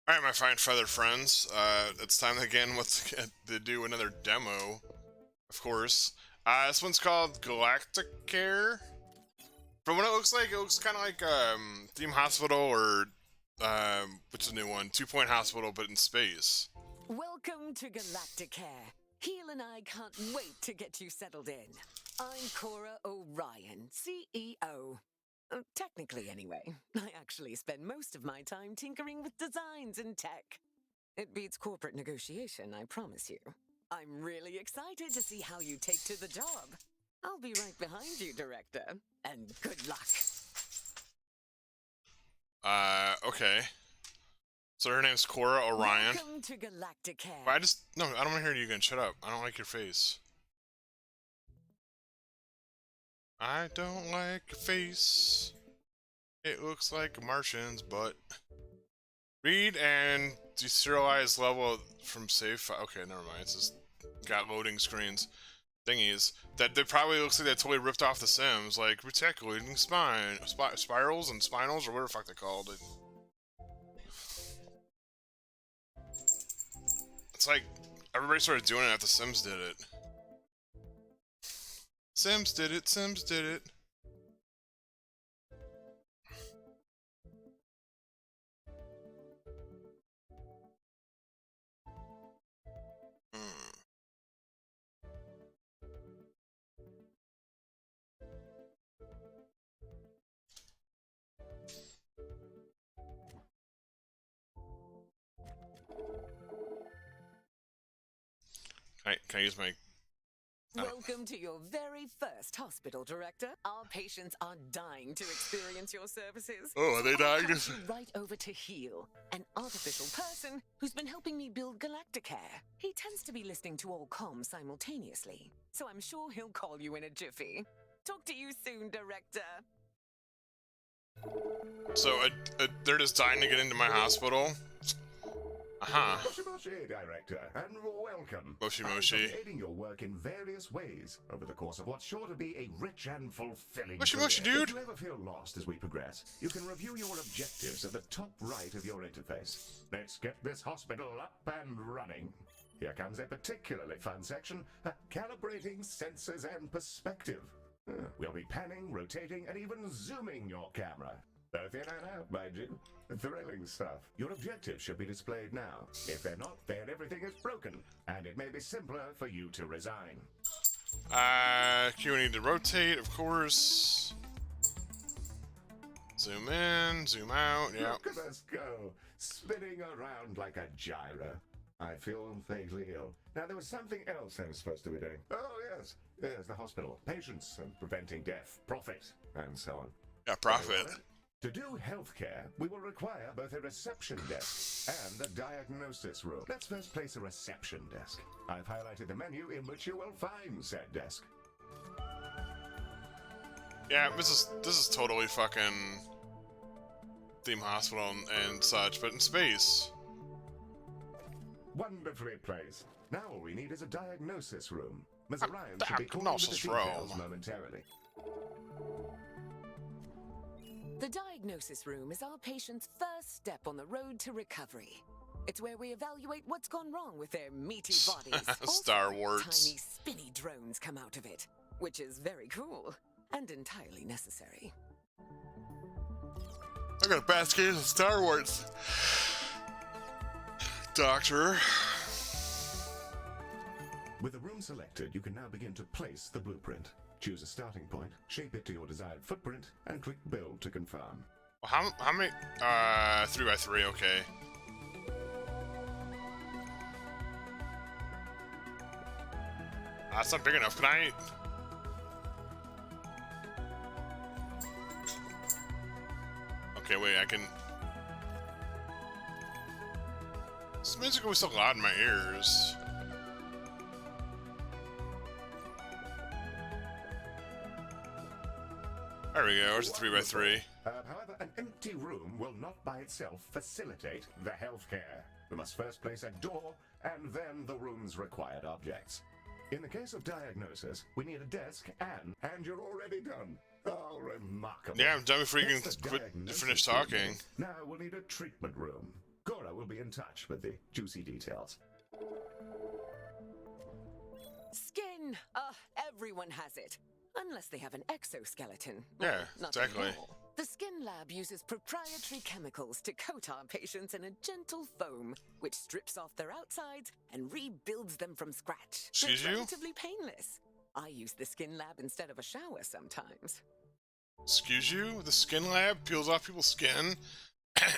Alright, my fine feather friends, it's time again to do another demo, of course. This one's called Galacticare. From what it looks kind of like, Theme Hospital or, what's the new one? 2 Point Hospital, but in space. Welcome to Galacticare. Heel and I can't wait to get you settled in. I'm Cora Orion, CEO. Technically, anyway. I actually spend most of my time tinkering with designs and tech. It beats corporate negotiation, I promise you. I'm really excited to see how you take to the job. I'll be right behind you, Director. And good luck. Okay. So her name's Cora Orion. Welcome to Galacticare. I don't want to hear you again. Shut up. I don't like your face. I don't like your face. It looks like a Martian's butt. Read and deserialize level from save file. Okay, never mind. It's just got loading screens. Thingies. That probably looks like they totally ripped off The Sims. Like, reticulating spirals and spinals, or whatever the fuck they called it. It's like, everybody started doing it after The Sims did it. Sims did it, Sims did it. Can I use my... Welcome to your very first hospital, Director. Our patients are dying to experience your services. Oh, are they dying? I'll pass you right over to Heel, an artificial person who's been helping me build Galacticare. He tends to be listening to all comms simultaneously, so I'm sure he'll call you in a jiffy. Talk to you soon, Director. So, they're just dying to get into my hospital? Moshi Moshi, Director, and welcome. Moshi I've Moshi. been aiding your work in various ways over the course of what's sure to be a rich and fulfilling Moshi career. Moshi, dude! If you ever feel lost as we progress, you can review your objectives at the top right of your interface. Let's get this hospital up and running. Here comes a particularly fun section, calibrating sensors and perspective. We'll be panning, rotating, and even zooming your camera. Both in and out, mind you. Thrilling stuff. Your objectives should be displayed now. If they're not, then everything is broken, and it may be simpler for you to resign. We need to rotate, of course. Zoom in, zoom out, yeah. Look at us go, spinning around like a gyro. I feel vaguely ill. Now, there was something else I was supposed to be doing. Oh, yes. There's the hospital. Patients and preventing death, profit, and so on. Yeah, profit. To do healthcare, we will require both a reception desk and a diagnosis room. Let's first place a reception desk. I've highlighted the menu in which you will find said desk. Yeah, this is totally fucking Theme Hospital and such, but in space. Wonderfully placed. Now all we need is a diagnosis room. Ms. Orion should be calling diagnosis the details room. momentarily. The diagnosis room is our patient's first step on the road to recovery. It's where we evaluate what's gone wrong with their meaty bodies. Star Also, Wars. tiny spinny drones come out of it, which is very cool and entirely necessary. I got a basket of Star Wars. Doctor. With the room selected, you can now begin to place the blueprint. Choose a starting point, shape it to your desired footprint, and click Build to confirm. How many? 3x3, okay. That's not big enough. Can I? Okay, wait, I can... This music was so loud in my ears. There we go, there's a 3x3. However, an empty room will not by itself facilitate the healthcare. We must first place a door, and then the room's required objects. In the case of diagnosis, we need a desk and you're already done. Oh, remarkable. Yeah, I'm done before you can That's the finish diagnosis talking. room. Now we'll need a treatment room. Cora, Cora will be in touch with the juicy details. Skin! Everyone has it. Unless they have an exoskeleton. Yeah, Well, not exactly. anymore. The Skin Lab uses proprietary chemicals to coat our patients in a gentle foam, which strips off their outsides and rebuilds them from scratch. Excuse It's you? relatively painless. I use the Skin Lab instead of a shower sometimes. Excuse you? The skin lab peels off people's skin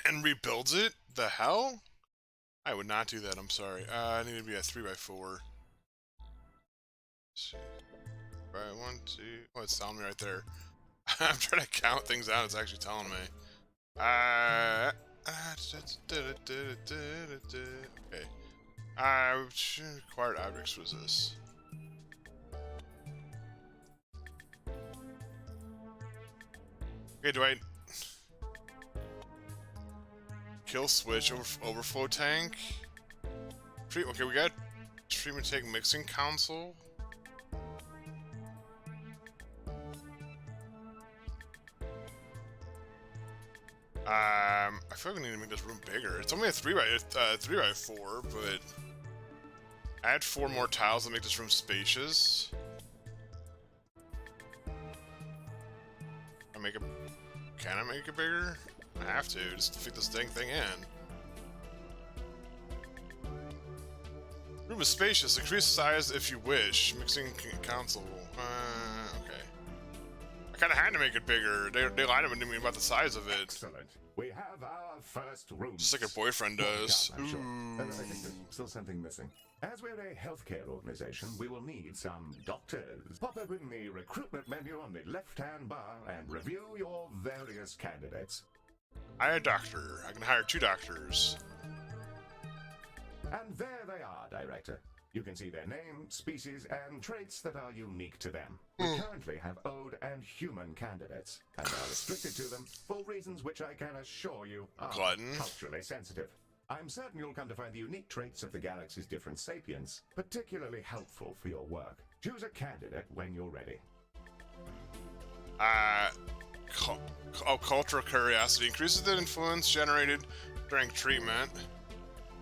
and rebuilds it? The hell? I would not do that, I'm sorry. I need to be a 3x4. Let's see. Right, 1, 2. Oh, it's telling me right there. I'm trying to count things out, it's actually telling me. Okay. Required objects was this. Okay, do I... Kill switch, overflow tank? Okay, we got treatment tank mixing console. I feel like we need to make this room bigger. It's only a 3x4, but add 4 more tiles to make this room spacious. Can I make it bigger? I have to, just to fit this dang thing in. Room is spacious. Increase size if you wish. Mixing console. Okay. I kind of had to make it bigger. They lied to me about the size of it. Excellent. We have our first room. Just like a boyfriend does. I'm sure. I think there's still something missing. As we're a healthcare organization, we will need some doctors. Pop open the recruitment menu on the left-hand bar and review your various candidates. Hire a doctor. I can hire 2 doctors. And there they are, Director. You can see their name, species, and traits that are unique to them. We currently have ode and human candidates, and are restricted to them for reasons which I can assure you are Glutton. culturally sensitive. I'm certain you'll come to find the unique traits of the galaxy's different sapiens particularly helpful for your work. Choose a candidate when you're ready. Cultural curiosity increases the influence generated during treatment.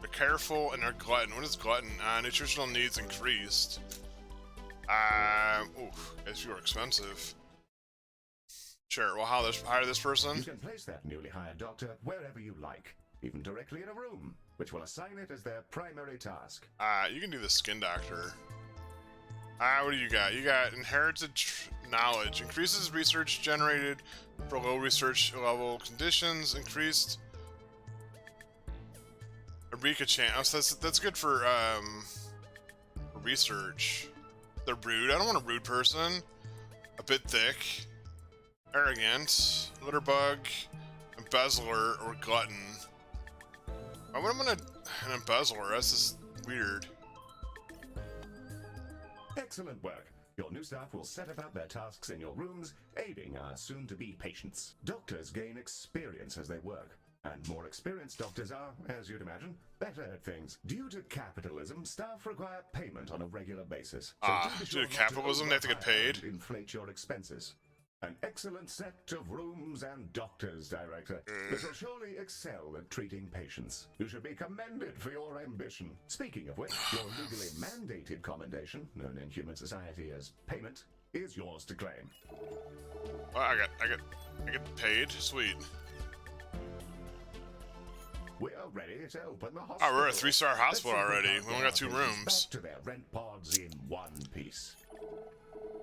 They're careful and they're glutton. What is glutton? Nutritional needs increased. Guess you are expensive. Sure, we'll hire this person. You can place that newly hired doctor wherever you like, even directly in a room, which will assign it as their primary task. You can do the skin doctor. What do you got? You got inherited knowledge. Increases research generated for low research level conditions. Increased Eureka chance. Oh, so that's good for research. They're rude. I don't want a rude person. A bit thick. Arrogant. Litterbug. Embezzler or glutton. Why would I want an embezzler? That's just weird. Excellent work. Your new staff will set about their tasks in your rooms, aiding our soon-to-be patients. Doctors gain experience as they work, and more experienced doctors are, as you'd imagine, better at things. Due to capitalism, staff require payment on a regular basis. So do be sure due to not capitalism, they have to get overhire paid? and inflate your expenses. An excellent set of rooms and doctors, Director, that will surely excel at treating patients. You should be commended for your ambition. Speaking of which, your legally mandated commendation, known in human society as payment, is yours to claim. Oh, I get paid. Sweet. We're ready to open the hospital. Oh, we're a 3-star Let's hospital see if already. can't We only get got 2 our patients rooms. Back to their rent pods in one piece.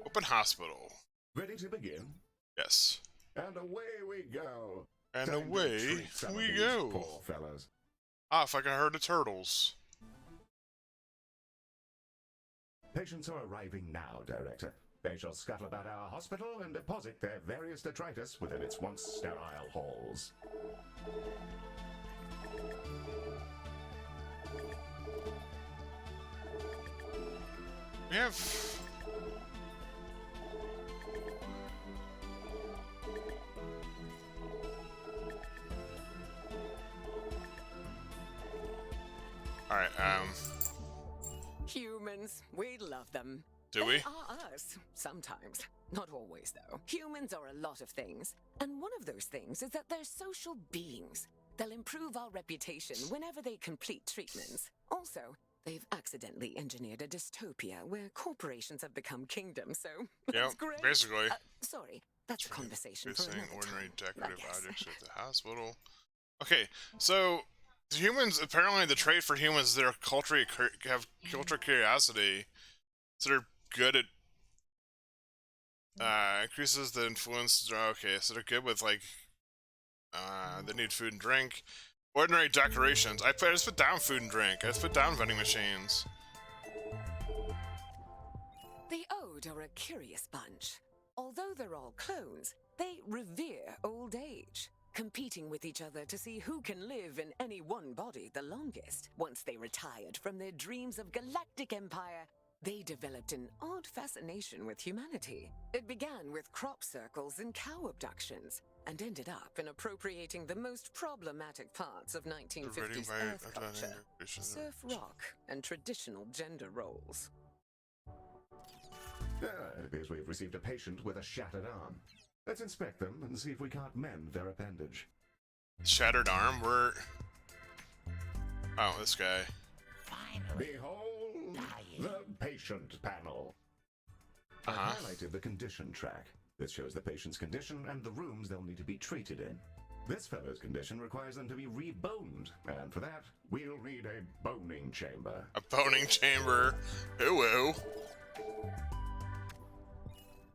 Open hospital. Ready to begin? Yes. And away we go. And Time to away treat some of we these go. Poor fellows. If I can herd of turtles. Patients are arriving now, Director. They shall scuttle about our hospital and deposit their various detritus within its once sterile halls. We have... Alright, Humans, we love them. do we? They are us, sometimes. Not always, though. Humans are a lot of things. And one of those things is that they're social beings. They'll improve our reputation whenever they complete treatments. Also, they've accidentally engineered a dystopia where corporations have become kingdoms, so that's great. Basically. Sorry, that's a conversation for Facing another ordinary time, I decorative guess. objects at the hospital. Okay, so humans, apparently the trait for humans is they're have cultural curiosity, so they're good at increases the influence. Okay, so they're good with like they need food and drink. Ordinary decorations. I just put down food and drink. I just put down vending machines. The Ode are a curious bunch. Although they're all clones, they revere old age, competing with each other to see who can live in any one body the longest. Once they retired from their dreams of galactic empire, they developed an odd fascination with humanity. It began with crop circles and cow abductions, and ended up in appropriating the most problematic parts of 1950s Earth culture, surf rock, and traditional gender roles. It appears we've received a patient with a shattered arm. Let's inspect them and see if we can't mend their appendage. Shattered arm? Oh, this guy. Finally. Behold the patient panel. I highlighted the condition track. This shows the patient's condition and the rooms they'll need to be treated in. This fellow's condition requires them to be reboned, and for that, we'll need a boning chamber. A boning chamber. Ooh.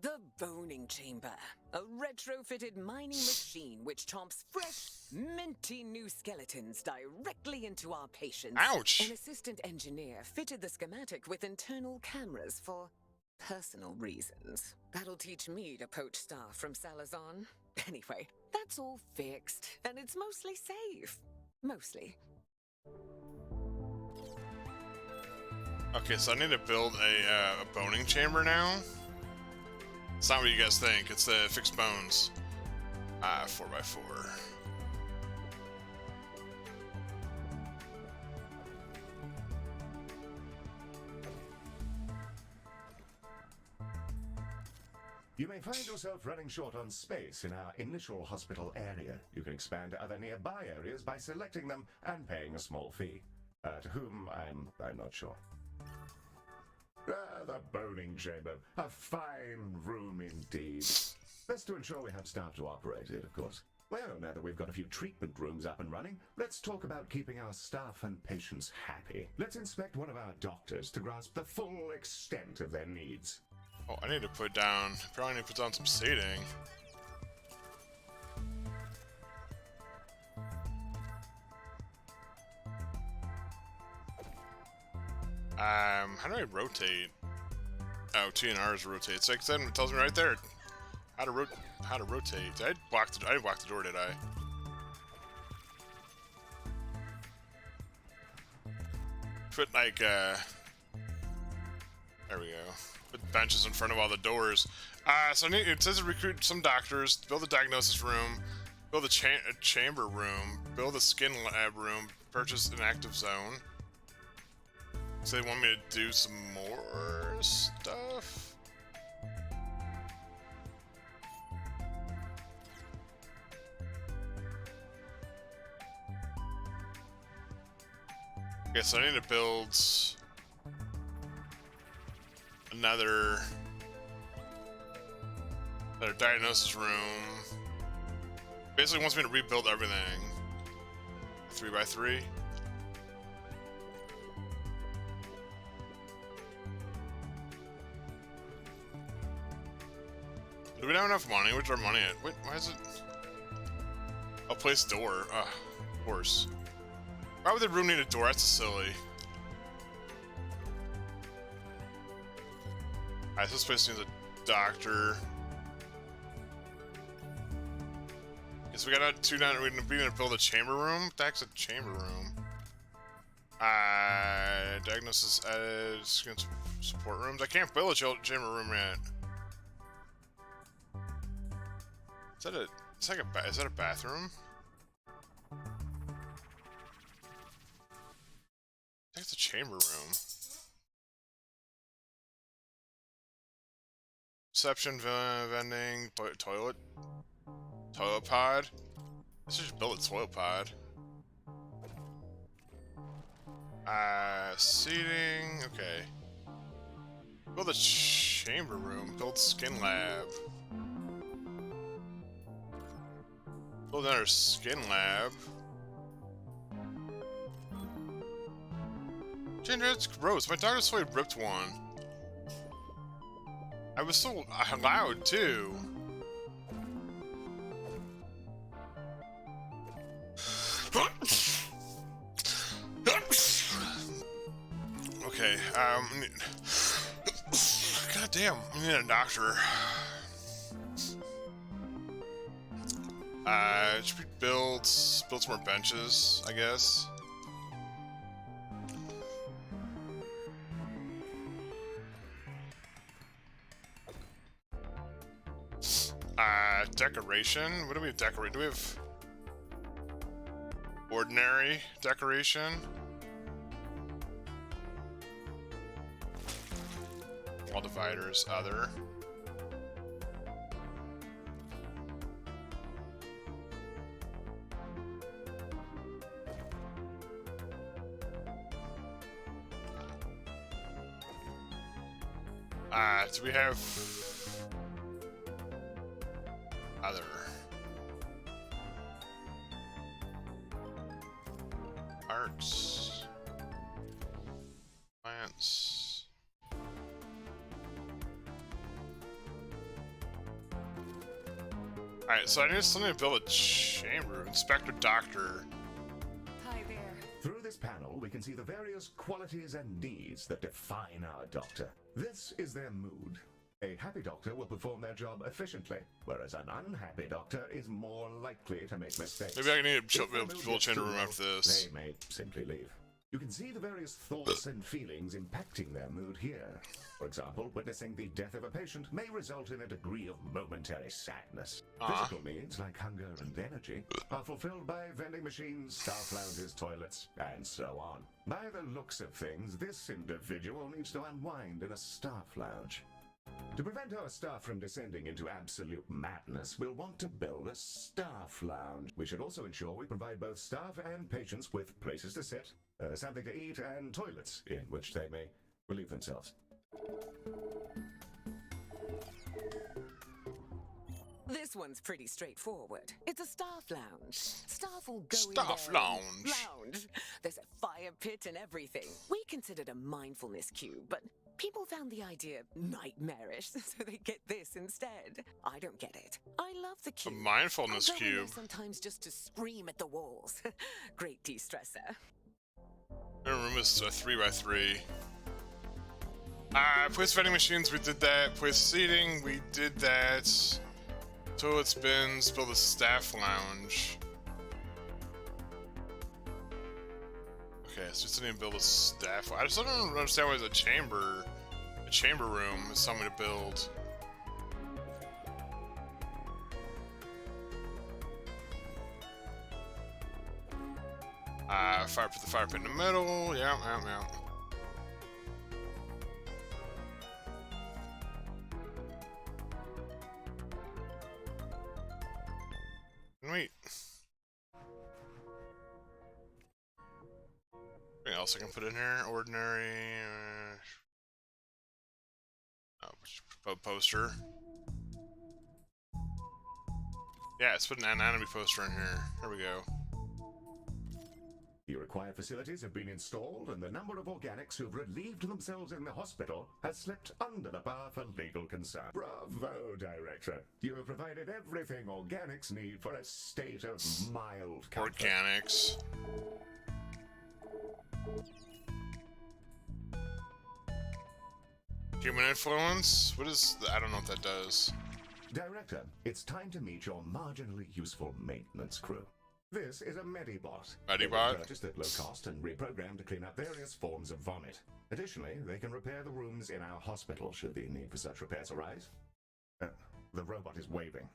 The Boning Chamber, a retrofitted mining machine which chomps fresh, minty new skeletons directly into our patients. Ouch! An assistant engineer fitted the schematic with internal cameras for personal reasons. That'll teach me to poach staff from Salazar. Anyway, that's all fixed, and it's mostly safe. Mostly. Okay, so I need to build a boning chamber now. It's not what you guys think. It's the fixed bones. 4x4. You may find yourself running short on space in our initial hospital area. You can expand to other nearby areas by selecting them and paying a small fee. To whom, I'm not sure. The boning chamber. A fine room indeed. Best to ensure we have staff to operate it, of course. Well, now that we've got a few treatment rooms up and running, let's talk about keeping our staff and patients happy. Let's inspect one of our doctors to grasp the full extent of their needs. Oh, I need to put down... Probably need to put down some seating. How do I rotate? Oh, T and R's rotate. It's like it tells me right there how to rotate. I didn't block the door, did I? Put like there we go. Put benches in front of all the doors. So it says to recruit some doctors, build a diagnosis room, build a chamber room, build a skin lab room, purchase an active zone. So they want me to do some more stuff? Okay, so I need to build another diagnosis room. Basically wants me to rebuild everything. 3x3. Do we have enough money? Where's our money at? Wait, why is it? I'll place door. Of course. Why would the room need a door? That's silly. Alright, so this place needs a doctor. Guess we got two down. We're gonna build a chamber room. What the heck's a chamber room? Diagnosis support rooms. I can't build a chamber room yet. Is that is that a bathroom? I think it's a chamber room. Reception, vending, toilet pod. I should just build a toilet pod. Seating. Okay. Build a chamber room. Build skin lab. Build another skin lab. Ginger, it's gross. My daughter slowly ripped one. I was so loud too. Okay, God damn, I need a doctor. Should we build some more benches, I guess? Decoration? What do we decorate? Do we have ordinary decoration? Wall dividers, other. Do we have other? Arts. Plants. Alright, so I still need to build a chamber. Inspector Doctor. Hi there. Through this panel, we can see the various qualities and needs that define our doctor. This is their mood. A happy doctor will perform their job efficiently, whereas an unhappy doctor is more likely to make mistakes. Maybe I need If to the build mood a gets chamber too room low, after this. They may simply leave. You can see the various thoughts and feelings impacting their mood here. For example, witnessing the death of a patient may result in a degree of momentary sadness. Physical needs like hunger and energy are fulfilled by vending machines, staff lounges, toilets, and so on. By the looks of things, this individual needs to unwind in a staff lounge. To prevent our staff from descending into absolute madness, we'll want to build a staff lounge. We should also ensure we provide both staff and patients with places to sit, something to eat, and toilets in which they may relieve themselves. This one's pretty straightforward. It's a staff lounge. Staff will go Staff in there and lounge. lounge. There's a fire pit and everything. We considered a mindfulness cube, but people found the idea nightmarish, so they get this instead. I don't get it. I love the A cube. mindfulness I go in there cube. sometimes just to scream at the walls. Great de-stressor. My room is a 3x3. Place vending machines, we did that. Place seating, we did that. Toilet bins, build a staff lounge. Okay, so we still need to build a staff. I just don't understand why there's a chamber room is something to build. Put the fire pit in the middle. Yeah. Wait. Anything else I can put in here? Ordinary. Poster. Yeah, let's put an anatomy poster in here. There we go. The required facilities have been installed, and the number of organics who've relieved themselves in the hospital has slipped under the bar for legal concern. Bravo, Director. You have provided everything organics need for a state of mild comfort. Organics. Human influence? What is... I don't know what that does. Director, it's time to meet your marginally useful maintenance crew. This is a Medibot. They were Medibot? purchased at low cost and reprogrammed to clean up various forms of vomit. Additionally, they can repair the rooms in our hospital should the need for such repairs arise. The robot is waving.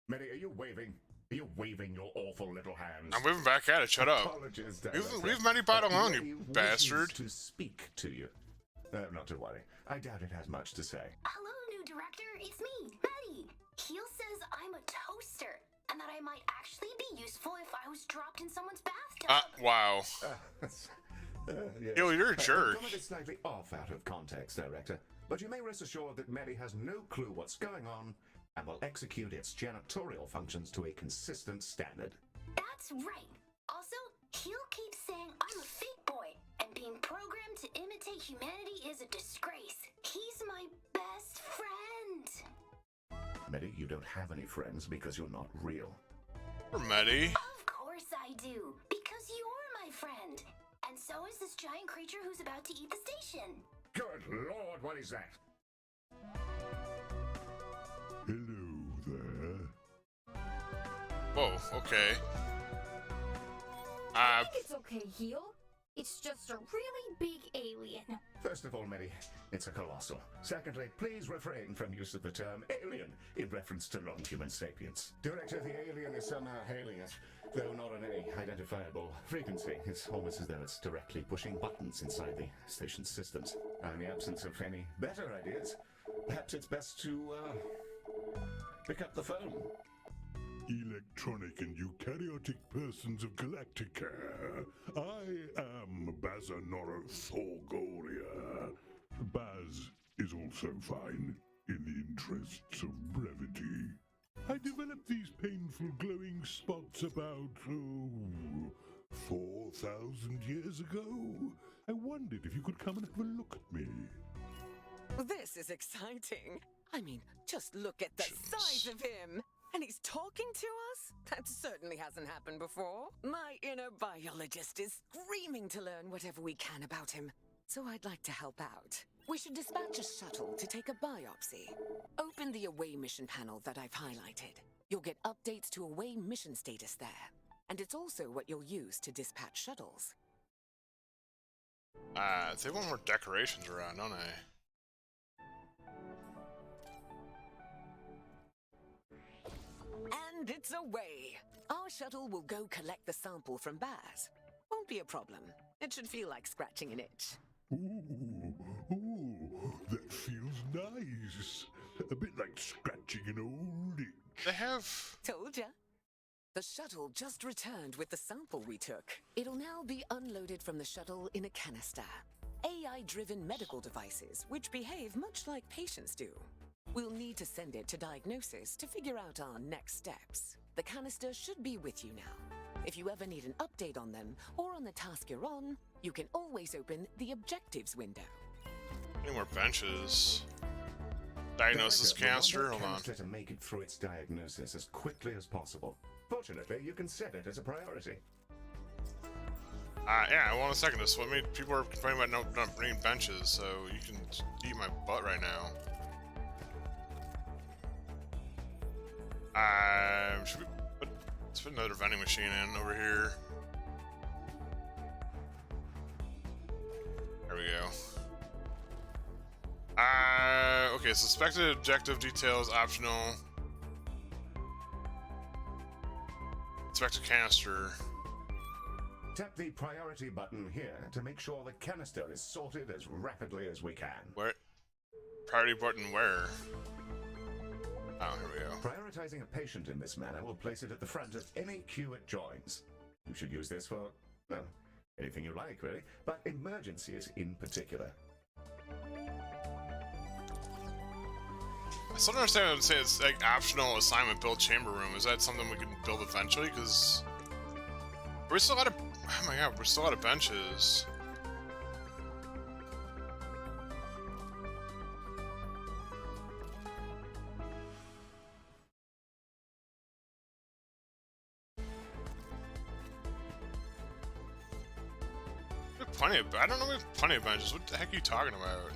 Medi, are you waving? Are you waving your awful little hands? I'm moving back at it. Shut up. Apologies, Director. Leave Medibot alone, Medi you wishes bastard. to speak to you. Not to worry. I doubt it has much to say. Hello, new director. It's me, Betty. Heel says I'm a toaster, and that I might actually be useful if I was dropped in someone's bathtub. Wow. Yes. Yo, you're a jerk. Comment is slightly off out of context, Director, but you may rest assured that Medi has no clue what's going on and will execute its janitorial functions to a consistent standard. That's right. Also, he'll keep saying I'm a fake boy, and being programmed to imitate humanity is a disgrace. He's my best friend. Medi, you don't have any friends because you're not real. Poor Medi. Of course I do, because you're my friend. And so is this giant creature who's about to eat the station. Good Lord, what is that? Hello there. Whoa, okay. I think it's okay, Heel. It's just a really big alien. First of all, Medi, it's a colossal. Secondly, please refrain from use of the term alien in reference to non-human sapiens. Director, the alien is somehow hailing us, though not on any identifiable frequency. It's almost as though it's directly pushing buttons inside the station's systems. In the absence of any better ideas, perhaps it's best to, pick up the phone. Electronic and eukaryotic persons of Galacticare. I am Bazanora Thorgoria. Baz is also fine, in the interests of brevity. I developed these painful glowing spots about, 4,000 years ago. I wondered if you could come and have a look at me. This is exciting. I mean, just look at the size of him. And he's talking to us? That certainly hasn't happened before. My inner biologist is screaming to learn whatever we can about him. So I'd like to help out. We should dispatch a shuttle to take a biopsy. Open the away mission panel that I've highlighted. You'll get updates to away mission status there. And it's also what you'll use to dispatch shuttles. They want more decorations around, don't they? And it's away. Our shuttle will go collect the sample from Baz. Won't be a problem. It should feel like scratching an itch. Ooh, that feels nice. A bit like scratching an old itch. They have... Told ya. The shuttle just returned with the sample we took. It'll now be unloaded from the shuttle in a canister. AI-driven medical devices, which behave much like patients do. We'll need to send it to diagnosis to figure out our next steps. The canister should be with you now. If you ever need an update on them, or on the task you're on, you can always open the objectives window. Any more benches? Diagnosis Director, we want canister? that Hold on. canister to make it through its diagnosis as quickly as possible. Fortunately, you can set it as a priority. Yeah, I want a second. This. People are complaining about not bringing benches, so you can eat my butt right now. Should we let's put another vending machine in over here. There we go. Okay, suspected objective details optional. Inspect a canister. Tap the priority button here to make sure the canister is sorted as rapidly as we can. Where? Priority button where? Oh, here we go. Prioritizing a patient in this manner will place it at the front of any queue it joins. You should use this for, well, anything you like, really, but emergencies in particular. I still don't understand what I'm saying. It's like optional assignment build chamber room. Is that something we can build eventually? Because we're still out of, oh my god, we're still out of benches. We have plenty of, I don't know, we have plenty of benches. What the heck are you talking about?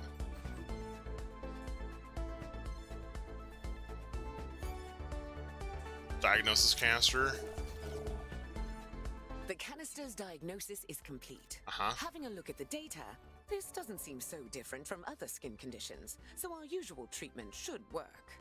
Diagnosis canister. The canister's diagnosis is complete. Uh-huh. Having a look at the data, this doesn't seem so different from other skin conditions, so our usual treatment should work.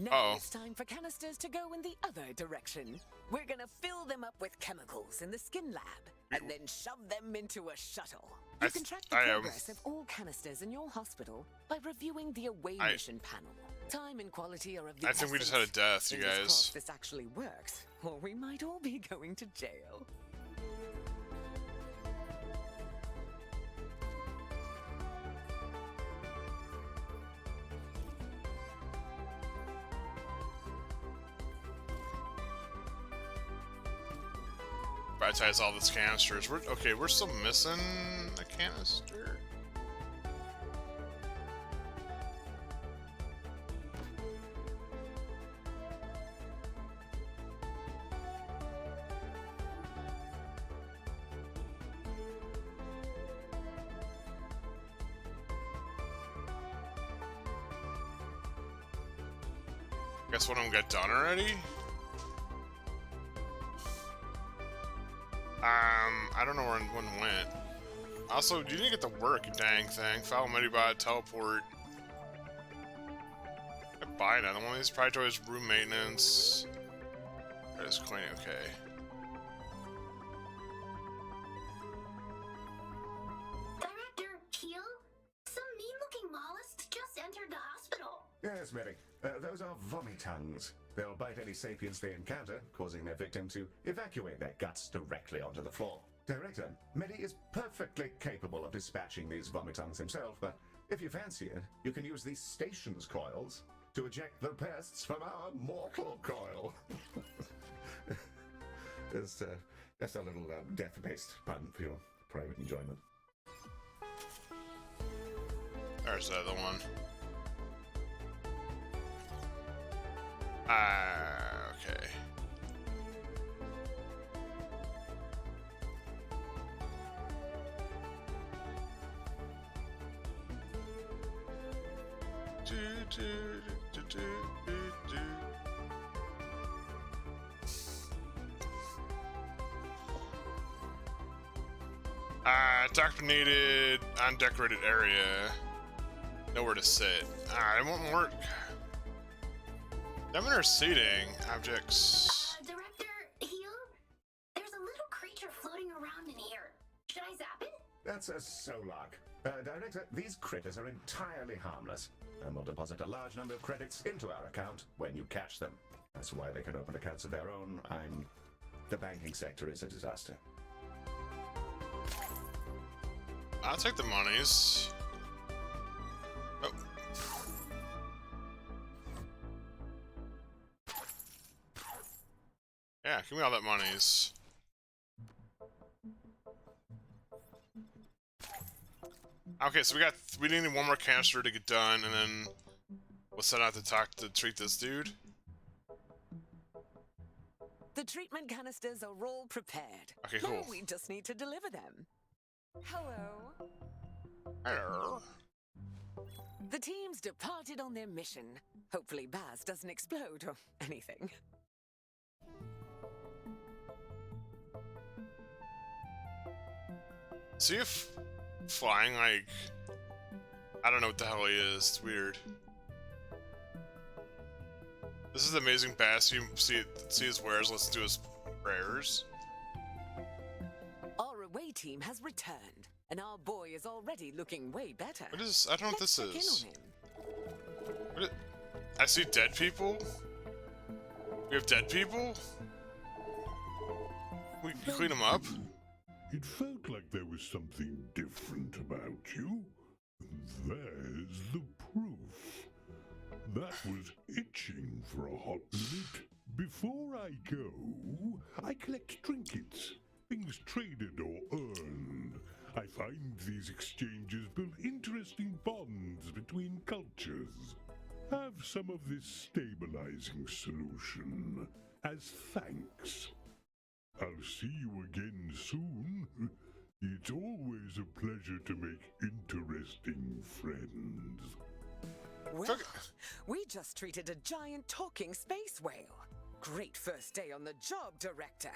Now it's time for canisters to go in the other direction. We're gonna fill them up with chemicals in the skin lab, and then shove them into a shuttle. You can track the progress of all canisters in your hospital by reviewing the away mission panel. Time and quality are of the I think we just had a death, you Fingers guys. crossed this actually works, or we might all be going to jail. prioritize all these canisters. We're still missing a canister. Guess one of them got done already? I don't know where one went. Also, you didn't get to work, you dang thing. Follow Medibot, teleport. Buy another one of these. Probably towards room maintenance. That is quite okay. Director, Heel? Some mean-looking mollusks just entered the hospital. Yes, Mary. Those are vomitungs. They'll bite any sapiens they encounter, causing their victim to evacuate their guts directly onto the floor. Director, Medi is perfectly capable of dispatching these vomitungs himself, but if you fancy it, you can use these stations coils to eject the pests from our mortal coil. It's just a little death-based pun for your private enjoyment. There's the other one. Okay. Doctor needed undecorated area. Nowhere to sit. I want more. Demeter seating objects. Director, Heel? There's a little creature floating around in here. Should I zap it? That's a Solok. Director, these critters are entirely harmless, and will deposit a large number of credits into our account when you catch them. That's why they can open accounts of their own. The banking sector is a disaster. I'll take the monies. Oh. Yeah, give me all that monies. Okay, so we need one more canister to get done, and then we'll set out to treat this dude. The treatment canisters are all prepared. Okay, cool. Now we just need to deliver them. Hello. Hello. The team's departed on their mission. Hopefully Baz doesn't explode or anything. See if flying, like, I don't know what the hell he is. It's weird. This is amazing bass. You see his wares, listen to his prayers. Our away team has returned, and our boy is already looking way better. What is? I don't know what this Let's check is. in on him. I see dead people. We have dead people. We can clean them up. It felt like there was something different about you. There's the proof. That was itching for a hot minute. Before I go, I collect trinkets, things traded or earned. I find these exchanges build interesting bonds between cultures. Have some of this stabilizing solution as thanks. I'll see you again soon. It's always a pleasure to make interesting friends. Well, we just treated a giant talking space whale. Great first day on the job, Director.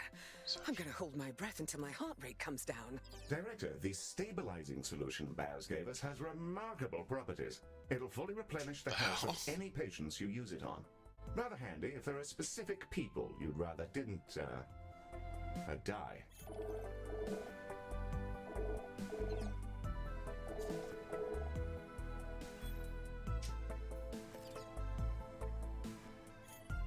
I'm gonna hold my breath until my heart rate comes down. Director, the stabilizing solution Baz gave us has remarkable properties. It'll fully replenish the health of any patients you use it on. Rather handy if there are specific people you'd rather didn't, die.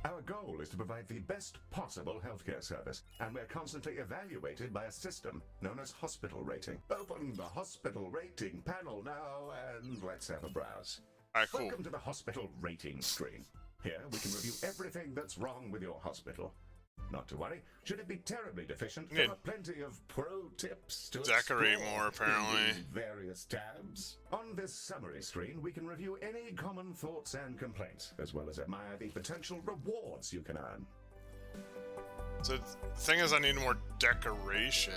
Our goal is to provide the best possible healthcare service, and we're constantly evaluated by a system known as hospital rating. Open the hospital rating panel now, and let's have a browse. Alright, cool. Welcome to the hospital rating screen. Here we can review everything that's wrong with your hospital. Not to worry, should it be terribly deficient, Yeah. there are plenty of pro tips to Decorate explore more, apparently. in these various tabs. On this summary screen, we can review any common thoughts and complaints, as well as admire the potential rewards you can earn. So the thing is, I need more decoration.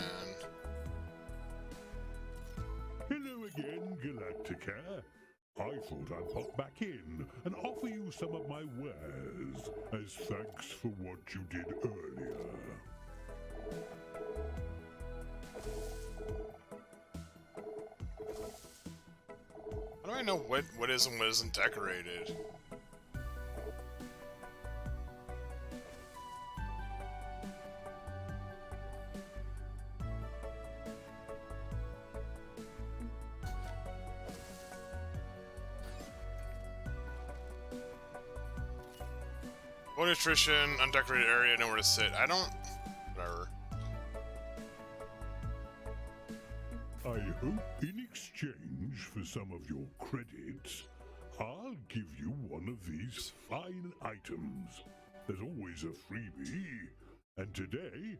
Hello again, Galacticare. I thought I'd pop back in and offer you some of my wares as thanks for what you did earlier. How do I know what is and what isn't decorated? Low nutrition, undecorated area, nowhere to sit. I don't... Whatever. I hope in exchange for some of your credits, I'll give you one of these fine items. There's always a freebie. And today,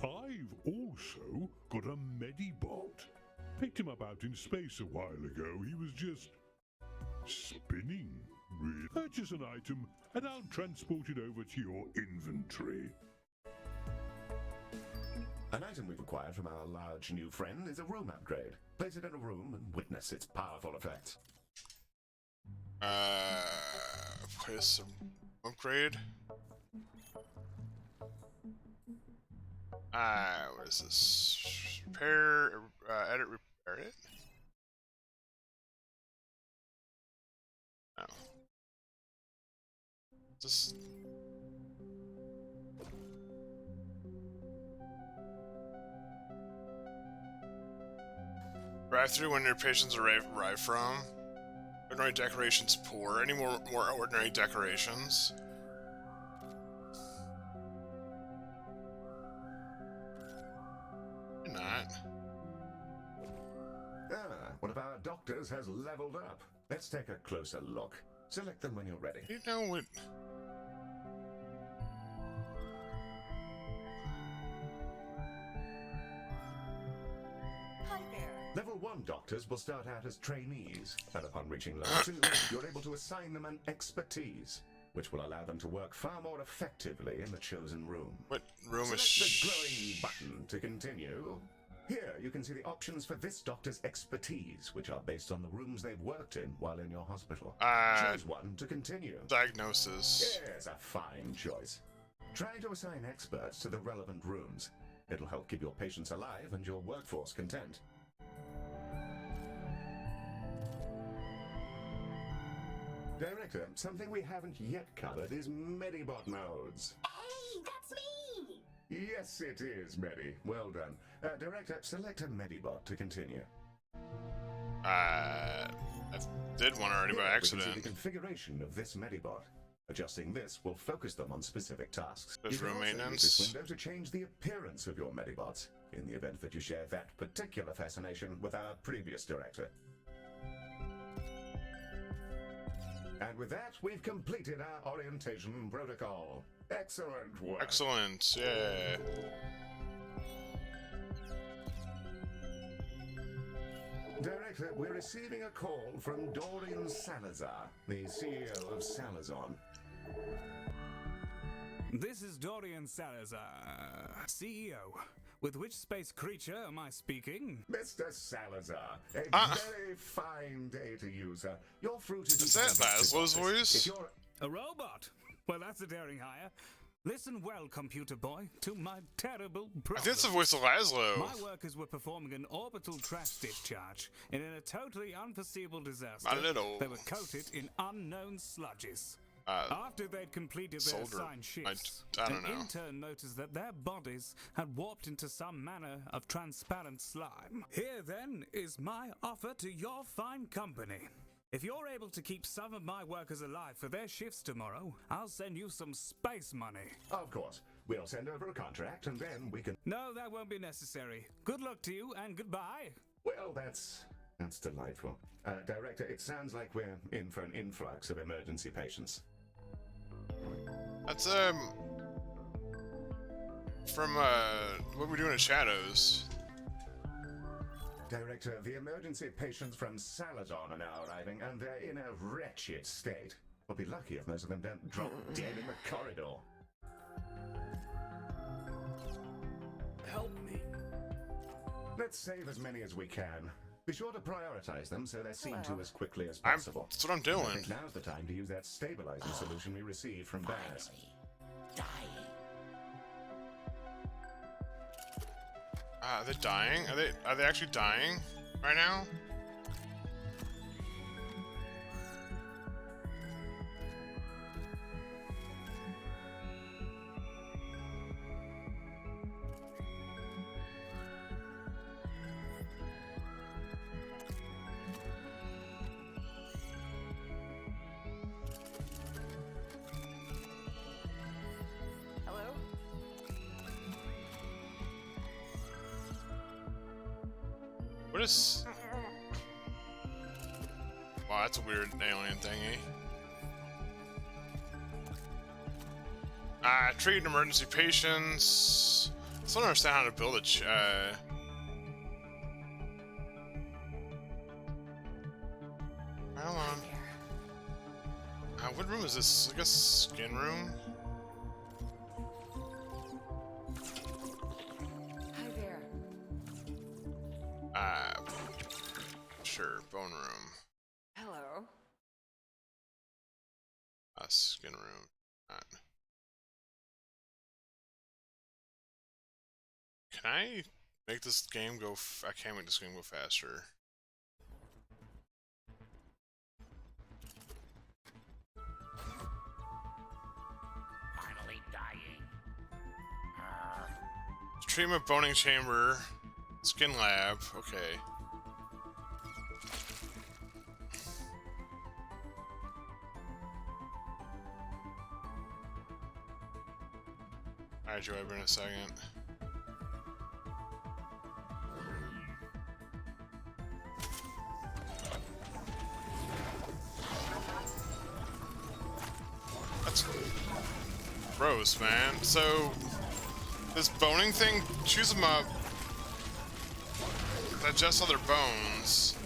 I've also got a Medibot. Picked him up out in space a while ago. He was just spinning. Really. Purchase an item and I'll transport it over to your inventory. An item we've acquired from our large new friend is a room upgrade. Place it in a room and witness its powerful effects. Place some upgrade. What is this? Repair, edit, repair it? No. Just... Drive through when your patients arrive from. Ordinary decorations poor. Any more ordinary decorations? You're not. One of our doctors has leveled up. Let's take a closer look. Select them when you're ready. You know what? Hi there. Level 1 doctors will start out as trainees, and upon reaching level 2, you're able to assign them an expertise, which will allow them to work far more effectively in the chosen room. What room Select is the glowing button to continue. Here, you can see the options for this doctor's expertise, which are based on the rooms they've worked in while in your hospital. Choose one to continue. diagnosis? Yes, a fine choice. Try to assign experts to the relevant rooms. It'll help keep your patients alive and your workforce content. Director, something we haven't yet covered is Medibot modes. Hey, that's me! Yes, it is, Medi. Well done. Director, select a Medibot to continue. I did one already by Here, we can see accident. the configuration of this Medibot. Adjusting this will focus them on specific tasks. There's You can room also use maintenance. this window to change the appearance of your Medibots, in the event that you share that particular fascination with our previous director. And with that, we've completed our orientation protocol. Excellent work. Excellent, yeah. Director, we're receiving a call from Dorian Salazar, the CEO of Salazon. This is Dorian Salazar, CEO. With which space creature am I speaking? Mr. Salazar, a Ah. very fine day to you, sir. Your fruit is... Is that Laszlo's voice? If you're... A robot? Well, that's a daring hire. Listen well, computer boy, to my terrible I problem. think it's the voice of Laszlo. My workers were performing an orbital trash discharge, and in a totally unforeseeable disaster, A little. they were coated in unknown sludges. Uh, After they'd completed their solder. assigned shifts, I don't an know. intern noticed that their bodies had warped into some manner of transparent slime. Here, then, is my offer to your fine company. If you're able to keep some of my workers alive for their shifts tomorrow, I'll send you some space money. Of course. We'll send over a contract, and then we can... No, that won't be necessary. Good luck to you, and goodbye. Well, that's delightful. Director, it sounds like we're in for an influx of emergency patients. That's from what we're doing in Shadows. Director, the emergency patients from Salazon are now arriving, and they're in a wretched state. We'll be lucky if most of them don't drop dead in the corridor. Help me. Let's save as many as we can. Be sure to prioritize them so they're seen to as quickly as I'm, possible. that's what I'm I doing. think now's the time to use that stabilizing solution we received from Baz. Are they dying? Are they actually dying right now? Hello? What is... Wow, that's a weird alien thingy. Treat emergency patients. I still don't understand how to build a hold on. What room is this? I guess skin room? Hi there. Sure, bone room. Hello. Skin room. Not. Can I make this game go? I can't make this game go faster. Finally dying. Treatment boning chamber. Skin lab. Okay. Alright, Joe, I'll be in a second. That's gross, man. So, this boning thing chews them up, digests all their bones,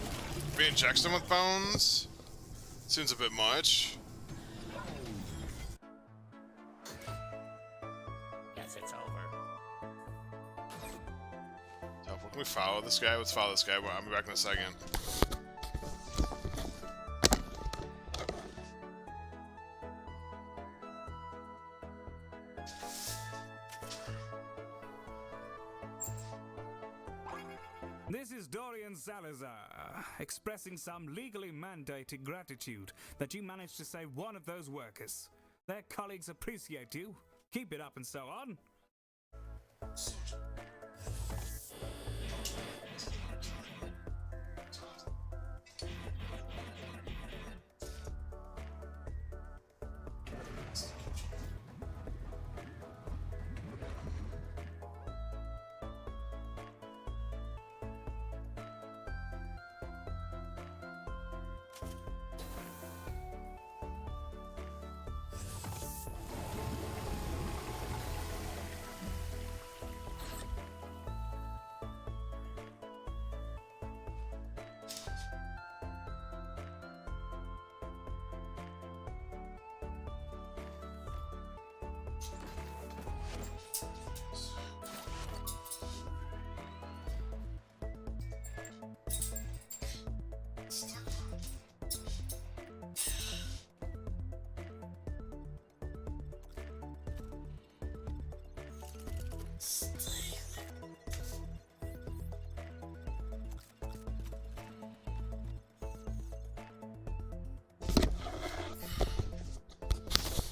re-injects them with bones? Seems a bit much. Guess it's over. So, can we follow this guy? Let's follow this guy. I'll be back in a second. This is Dorian Salazar, expressing some legally mandated gratitude that you managed to save one of those workers. Their colleagues appreciate you. Keep it up and so on.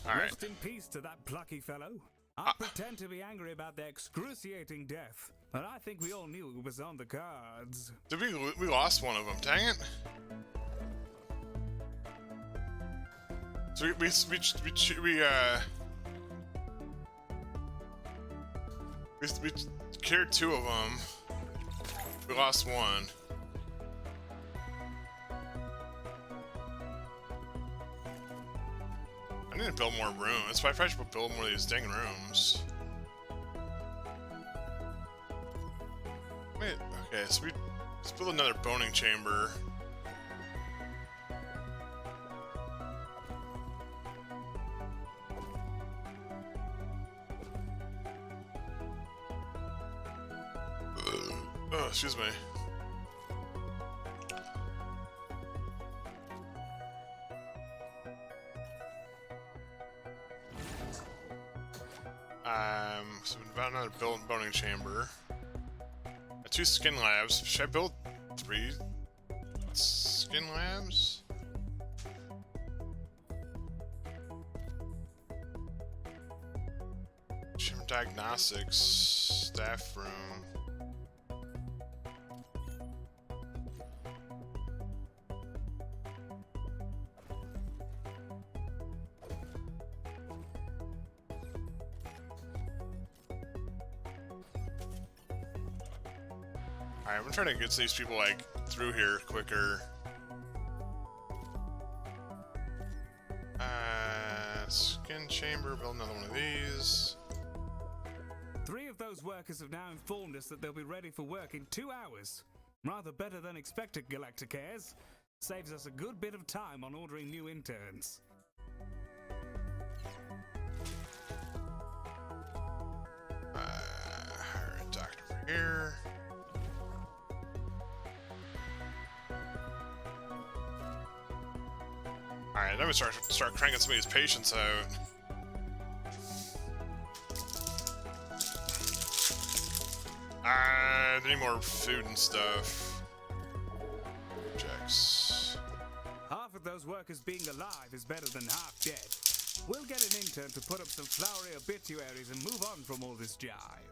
Alright. Rest in peace to that plucky fellow. I pretend to be angry about their excruciating death, but I think we all knew it was on the cards. Did we lost one of them, dang it. So we cured two of them. We lost one. I need to build more rooms. That's why I probably should build one of these dang rooms. Okay, so let's build another boning chamber. Oh, excuse me. So about another boning chamber. 2 skin labs. Should I build 3 skin labs? Chamber diagnostics, staff room. Alright, I'm trying to get these people, like, through here quicker. Skin chamber, build another one of these. 3 of those workers have now informed us that they'll be ready for work in 2 hours. Rather better than expected, Galacticares. Saves us a good bit of time on ordering new interns. Hire a doctor for here. Alright, then we start cranking some of these patients out. I need more food and stuff. Checks. Half of those workers being alive is better than half dead. We'll get an intern to put up some flowery obituaries and move on from all this jive.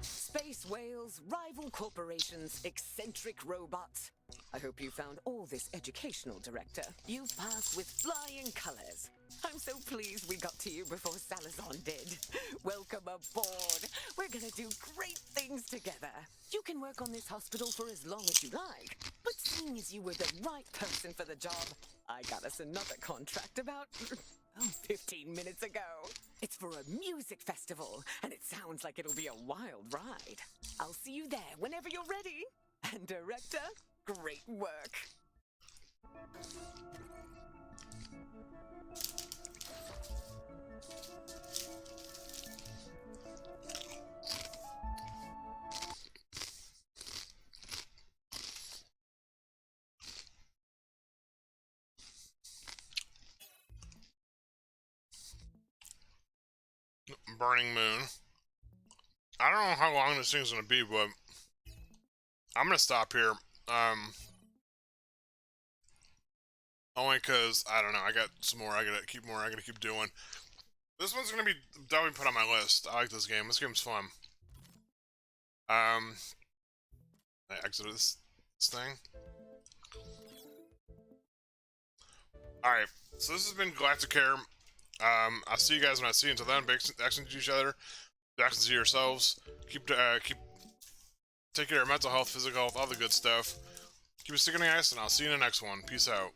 Space whales, rival corporations, eccentric robots. I hope you found all this educational, Director. You've passed with flying colors. I'm so pleased we got to you before Salazar did. Welcome aboard. We're gonna do great things together. You can work on this hospital for as long as you like. But seeing as you were the right person for the job, I got us another contract about 15 minutes ago. It's for a music festival, and it sounds like it'll be a wild ride. I'll see you there whenever you're ready. And Director, great work. Burning moon. I don't know how long this thing's gonna be, but I'm gonna stop here. Only cause I don't know. I got some more. I gotta keep doing. This one's gonna be definitely put on my list. I like this game. This game's fun. I exited this thing. Alright, so this has been Galacticare. I'll see you guys when I see you. Until then, be excellent to each other. Be excellent to yourselves. Keep take care of mental health, physical health, all the good stuff. Keep it sticking on the ice, and I'll see you in the next one. Peace out.